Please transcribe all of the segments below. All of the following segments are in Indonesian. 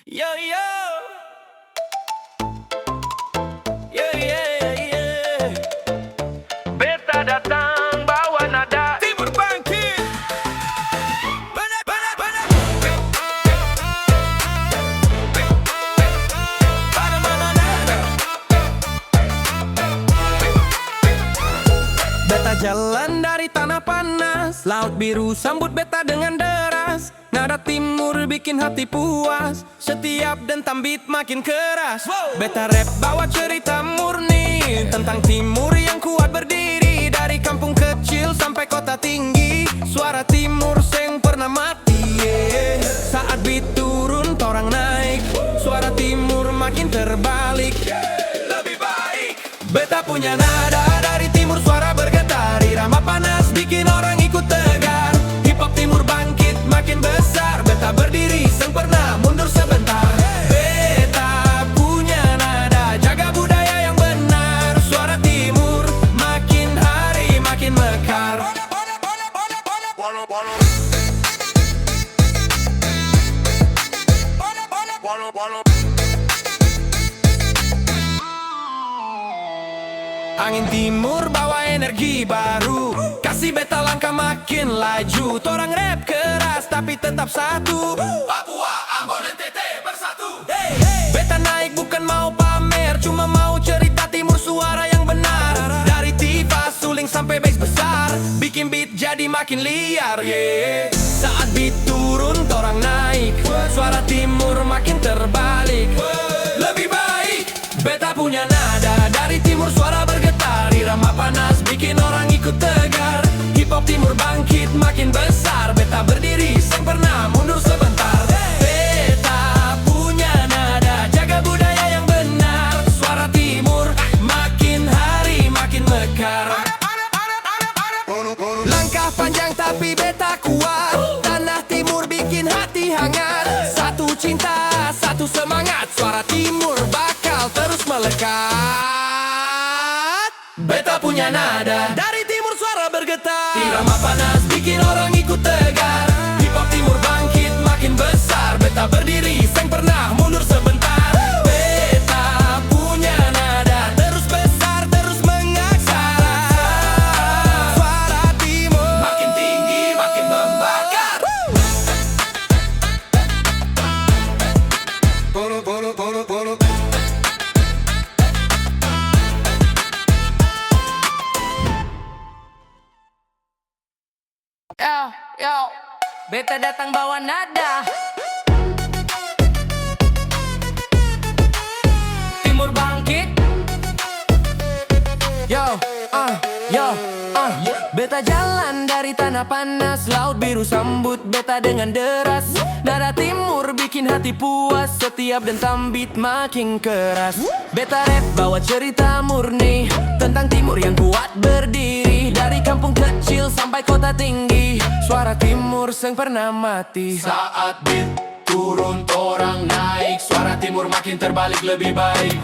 Yo yo, yeah yeah yeah. Beta datang bawa nada Timur bangkit. Banyak banyak banyak. Pada mana nada. Beta jalan dari tanah panas, laut biru sambut beta dengan deras. Nada timur bikin hati puas, setiap dentam beat makin keras. Beta rap bawa cerita murni tentang timur yang kuat berdiri. Dari kampung kecil sampai kota tinggi, suara timur seng pernah mati, yeah. Saat beat turun torang naik, suara timur makin terbalik, lebih baik. Beta punya nada dari timur, suara bergetar, irama panas bikin orang ikut tegar. Hip hop timur bangkit makin besar, beta berdiri seng pernah mundur sebentar. Beta punya nada, jaga budaya yang benar. Suara timur makin hari makin mekar. Angin timur bawa energi baru, kasih beta langkah makin laju. Torang rap keras tapi tetap satu, Papua, Ambon, NTT bersatu. Beta naik bukan mau pamer, cuma mau cerita timur suara yang benar. Dari tiba suling sampai bass besar, bikin beat jadi makin liar, yeah. Saat beat turun torang naik, suara timur makin terbalik, lebih baik. Beta punya nada dari timur, suara bergetar, irama panas bikin orang ikut tegar. Hip hop timur bangkit makin besar, beta berdiri seng pernah mundur sebentar. Beta punya nada, jaga budaya yang benar. Suara timur makin hari makin mekar. Langkah panjang tapi beta kuat, tanah timur bikin hati hangat. Satu cinta, satu semangat, suara timur bakal terus melekat. Beta punya nada dari timur, suara bergetar, irama panas bikin orang ikut tegar. Hip hop timur bangkit makin besar, beta berdiri seng pernah mundur sebentar. Beta punya nada terus besar, terus mengaksara. Suara timur makin tinggi makin membakar. Yo, yo, beta datang bawa nada Timur bangkit. Yo, beta jalan dari tanah panas, laut biru sambut beta dengan deras. Nada timur bikin hati puas, setiap dentam beat makin keras. Beta rap bawa cerita murni tentang timur yang kuat berdiri. Dari kampung kecil sampai kota tinggi, suara timur seng pernah mati. Saat beat turun torang naik, suara timur makin terbalik lebih baik.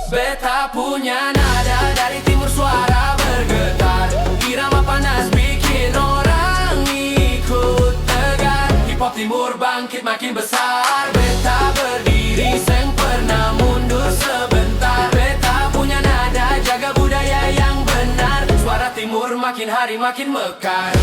Beta punya nada dari timur, suara bergetar, irama panas bikin orang ikut tegar. Hip hop timur bangkit makin besar, beta berdiri seng pernah mundur sebentar. Beta punya nada, jaga budaya yang benar. Suara timur makin hari makin mekar.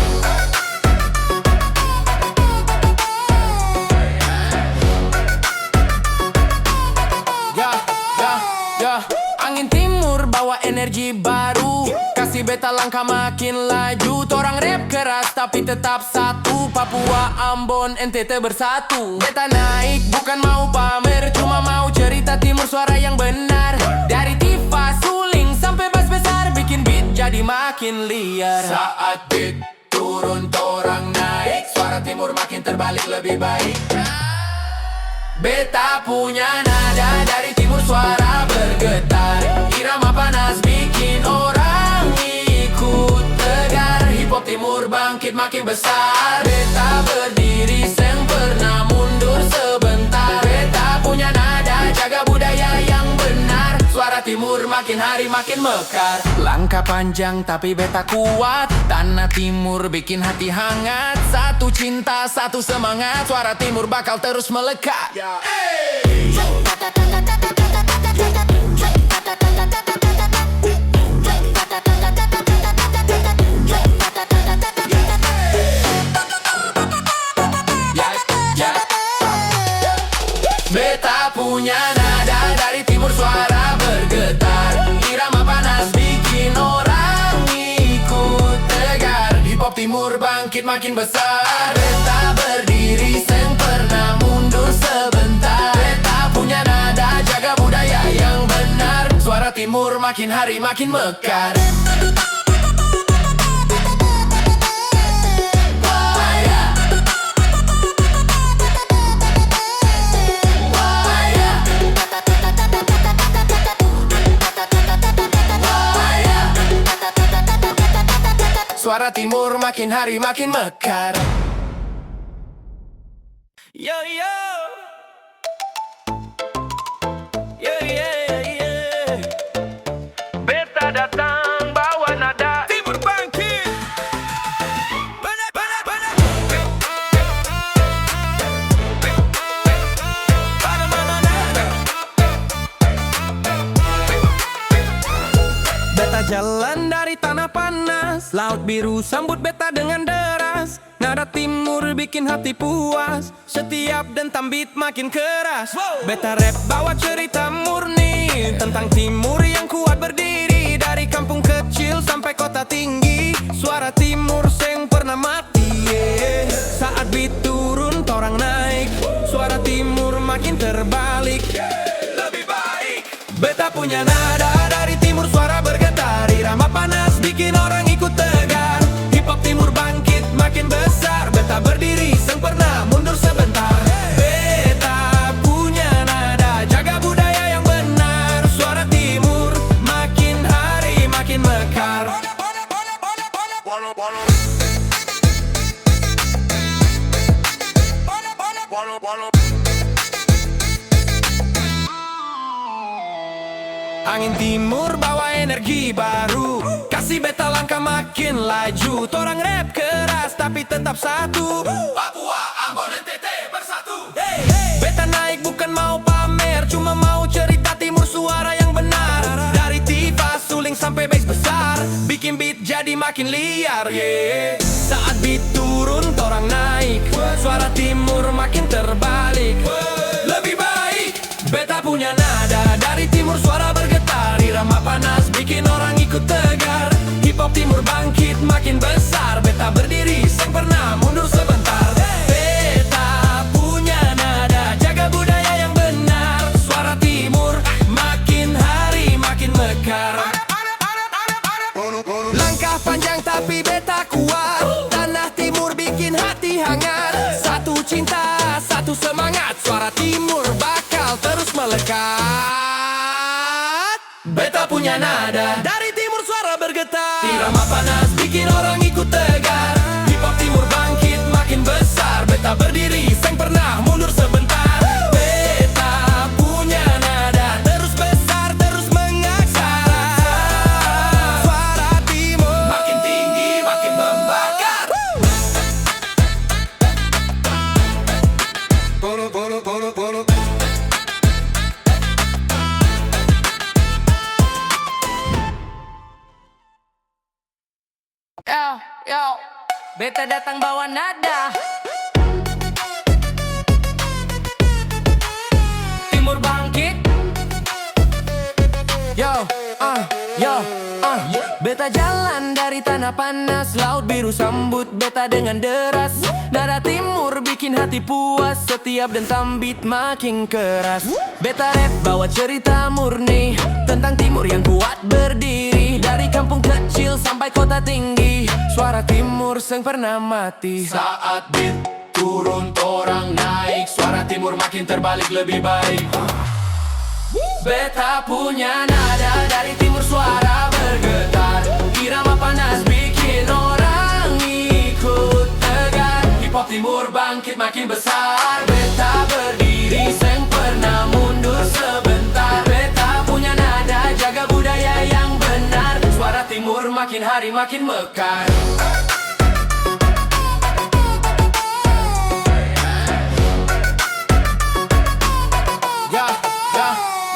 Angin timur bawa energi baru, kasih beta langkah makin laju. Torang rap keras tapi tetap satu, Papua, Ambon, NTT bersatu. Beta naik bukan mau pamer, cuma mau cerita timur suara yang benar. Dari tifa suling sampai bass besar, bikin beat jadi makin liar. Saat beat turun torang naik, suara timur makin terbalik lebih baik. Beta punya nada dari timur, suara bergetar, irama panas bikin orang ikut tegar. Hip hop timur bangkit makin besar, beta berdiri seng pernah mundur sebentar. Beta punya nada, jaga budaya yang benar. Suara timur timur makin hari makin mekar. Langkah panjang tapi beta kuat. Tanah timur bikin hati hangat. Satu cinta, satu semangat. Suara timur bakal terus melekat. Beta punya nada dari timur, suara bergetar. Irama panas bikin orang ikut tegar. Hip hop timur bangkit makin besar. Beta berdiri seng pernah mundur sebentar. Beta punya nada jaga budaya yang benar. Suara timur makin hari makin mekar. Suara timur makin hari makin mekar. Yo yo, yo yeah. Beta datang bawa nada timur bangkit. Banyak. Beta jalan dari tanah panas, laut biru sambut beta dengan deras. Nada timur bikin hati puas, setiap dentam beat makin keras. Beta rap bawa cerita murni tentang timur yang kuat berdiri. Dari kampung kecil sampai kota tinggi, suara timur seng pernah mati. Saat beat turun torang naik, suara timur makin terbalik. Lebih baik beta punya nada dari timur, suara bergetar. Irama panas bikin orang ikut tegar. Hip hop timur bangkit makin besar. Beta berdiri seng pernah mundur sebentar. Beta punya nada jaga budaya yang benar. Suara timur makin hari makin mekar. Angin timur bawa energi baru, kasih beta langkah makin laju. Torang rap keras tapi tetap satu. Papua, Ambon, NTT bersatu. Beta naik bukan mau pamer, cuma mau cerita timur suara yang benar. Dari tiba suling sampai bass besar, bikin beat jadi makin liar. Saat beat turun torang naik, suara timur makin terbalik. Lebih baik beta punya nada dari timur, suara bergetar. Irama panas bikin orang ikut tegar. Hip hop timur bangkit makin besar. Beta berdiri seng pernah mundur sebentar. Beta punya nada jaga budaya yang benar. Suara timur makin hari makin mekar. Langkah panjang tapi beta kuat. Tanah timur bikin hati hangat. Satu cinta, satu semangat. Suara timur bakal terus melekat. Beta punya nada dari timur, suara bergetar. Irama panas bikin orang ikut tegar. Hip hop timur bangkit makin besar. Beta berdiri seng pernah mundur sebentar. Beta punya nada terus besar, terus mengaksara. Suara timur makin tinggi makin membakar. Yo, beta datang bawa nada timur bangkit. Beta jalan dari tanah panas, laut biru sambut beta dengan deras. Nada timur bikin hati puas, setiap dentam beat makin keras. Beta rap bawa cerita murni tentang timur yang kuat berdiri. Dari kampung kecil sampai kota tinggi, suara timur seng pernah mati. Saat beat turun orang naik, suara timur makin terbalik lebih baik. Beta punya nada dari timur, suara bergetar. Irama panas bikin orang ikut tegar. Hip hop timur bangkit makin besar. Beta berdiri seng pernah mundur sebentar. Beta punya nada jaga hari makin mekar.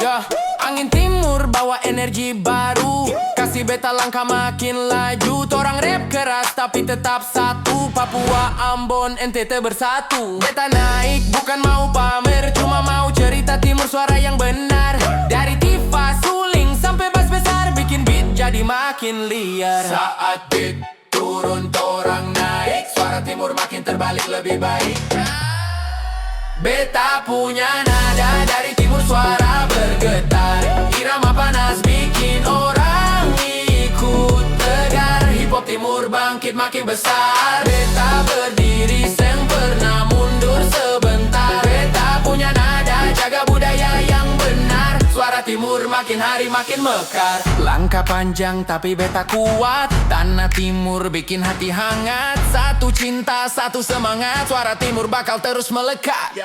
Ya, angin timur bawa energi baru, kasih beta langkah makin laju. Torang rap keras tapi tetap satu, Papua, Ambon, NTT bersatu. Beta naik bukan mau pamer, cuma mau cerita timur suara yang benar. Dari Tifa, Suling sampai bass besar, bikin beat jadi makin liar. Saat beat turun torang naik, suara timur makin terbalik lebih baik. Beta punya nada dari timur, suara bergetar. Irama panas bikin orang ikut tegar. Hip hop timur bangkit makin besar. Beta berdiri seng pernah mundur sebentar. Beta punya nada, jaga budaya yang benar. Suara timur makin hari makin mekar. Langkah panjang tapi beta kuat. Tanah timur bikin hati hangat. Satu cinta, satu semangat. Suara timur bakal terus melekat.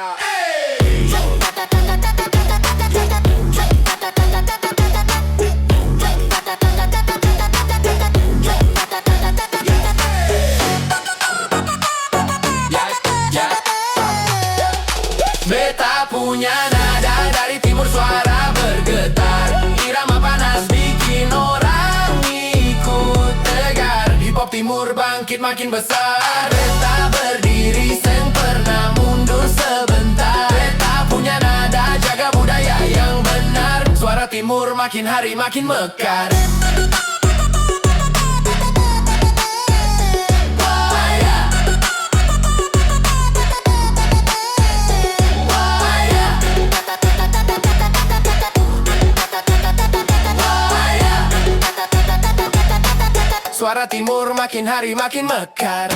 Beta punya nada dari timur, suara bergetar. Irama panas bikin orang ikut tegar. Hip hop timur bangkit makin besar. Beta berdiri seng pernah mundur sebentar. Beta punya nada, jaga budaya yang benar. Suara timur makin hari makin mekar. Suara timur makin hari makin mekar.